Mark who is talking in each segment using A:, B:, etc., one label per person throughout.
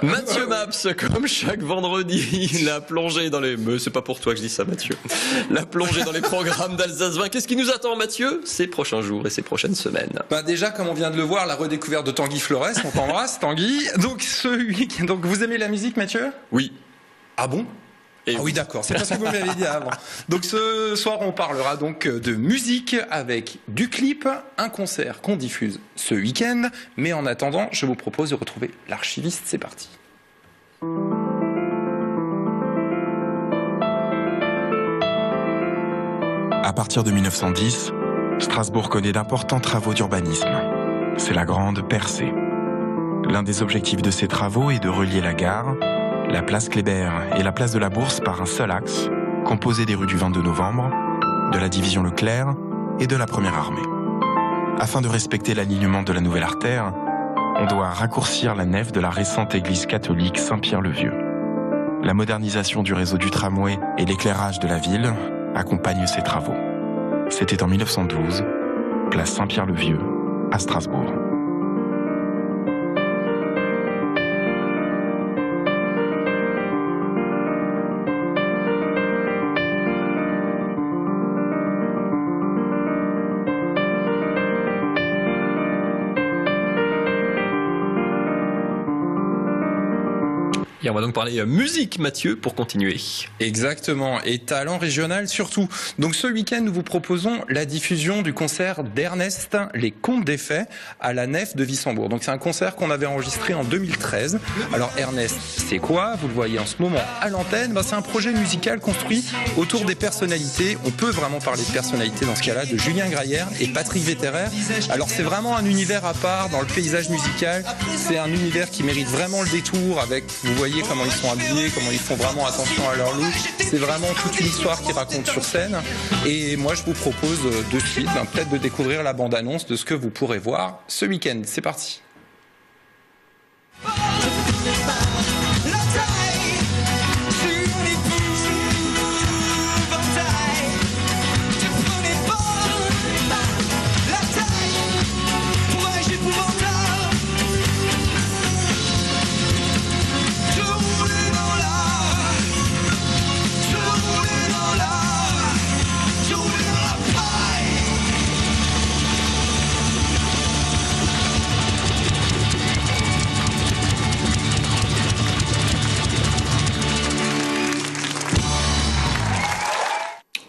A: Mathieu Maps, comme chaque vendredi, la plongée dans les... Mais c'est pas pour toi que je dis ça, Mathieu. La plongée dans les programmes d'Alsace 20. Qu'est-ce qui nous attend, Mathieu, ces prochains jours et ces prochaines semaines?
B: Déjà, comme on vient de le voir, la redécouverte de Tanguy Flores. On t'embrasse, Tanguy. Donc, donc, vous aimez la musique, Mathieu?
A: Oui.
B: Ah bon? Oui, d'accord, c'est pas ce que vous m'avez dit avant. Donc ce soir, on parlera donc de musique avec du clip, un concert qu'on diffuse ce week-end. Mais en attendant, je vous propose de retrouver l'archiviste. C'est parti.
C: À partir de 1910, Strasbourg connaît d'importants travaux d'urbanisme. C'est la grande percée. L'un des objectifs de ces travaux est de relier la gare, la place Kléber et la place de la Bourse par un seul axe, composé des rues du 22 novembre, de la division Leclerc et de la Première Armée. Afin de respecter l'alignement de la nouvelle artère, on doit raccourcir la nef de la récente église catholique Saint-Pierre-le-Vieux. La modernisation du réseau du tramway et l'éclairage de la ville accompagnent ces travaux. C'était en 1912, place Saint-Pierre-le-Vieux, à Strasbourg.
A: Et on va donc parler musique, Mathieu, pour continuer.
B: Exactement, et talent régional surtout. Donc ce week-end, nous vous proposons la diffusion du concert d'Ernest, Les Contes des Fées, à la Nef de Wissembourg. Donc c'est un concert qu'on avait enregistré en 2013. Alors Ernest, c'est quoi? Vous le voyez en ce moment à l'antenne. C'est un projet musical construit autour des personnalités. On peut vraiment parler de personnalités dans ce cas-là, de Julien Graillère et Patrick Vétéraire. Alors c'est vraiment un univers à part dans le paysage musical. C'est un univers qui mérite vraiment le détour avec, vous voyez, comment ils sont habillés, comment ils font vraiment attention à leur look. C'est vraiment toute une histoire qu'ils racontent sur scène. Et moi, je vous propose de suite, peut-être de découvrir la bande-annonce de ce que vous pourrez voir ce week-end. C'est parti.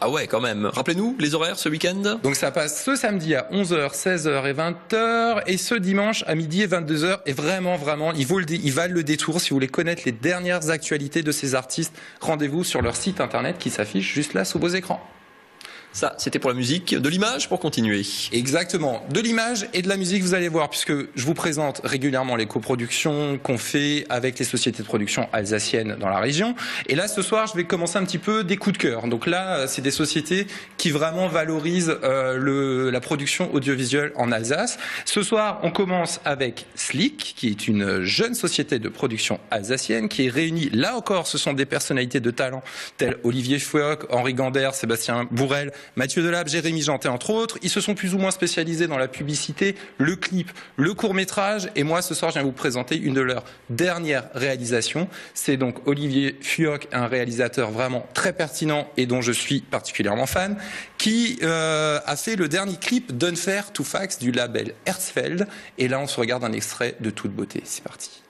A: Ah ouais, quand même. Rappelez-nous les horaires ce week-end.
B: Donc ça passe ce samedi à 11h, 16h et 20h et ce dimanche à midi et 22h. Et vraiment, il valent le détour. Si vous voulez connaître les dernières actualités de ces artistes, rendez-vous sur leur site internet qui s'affiche juste là sous vos écrans.
A: Ça, c'était pour la musique. De l'image pour continuer.
B: Exactement. De l'image et de la musique, vous allez voir, puisque je vous présente régulièrement les coproductions qu'on fait avec les sociétés de production alsaciennes dans la région. Et là, ce soir, je vais commencer un petit peu des coups de cœur. Donc là, c'est des sociétés qui vraiment valorisent la production audiovisuelle en Alsace. Ce soir, on commence avec Slick, qui est une jeune société de production alsacienne qui est réunie, là encore, ce sont des personnalités de talent, tels Olivier Fouoc, Henri Gander, Sébastien Bourrel, Mathieu Delab, Jérémy Jantet, entre autres. Ils se sont plus ou moins spécialisés dans la publicité, le clip, le court-métrage. Et moi, ce soir, je viens vous présenter une de leurs dernières réalisations. C'est donc Olivier Fouoc, un réalisateur vraiment très pertinent et dont je suis particulièrement fan, qui a fait le dernier clip d'Unfair to Fax du label Herzfeld. Et là, on se regarde un extrait de toute beauté. C'est parti.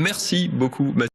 A: Merci beaucoup, Mathieu.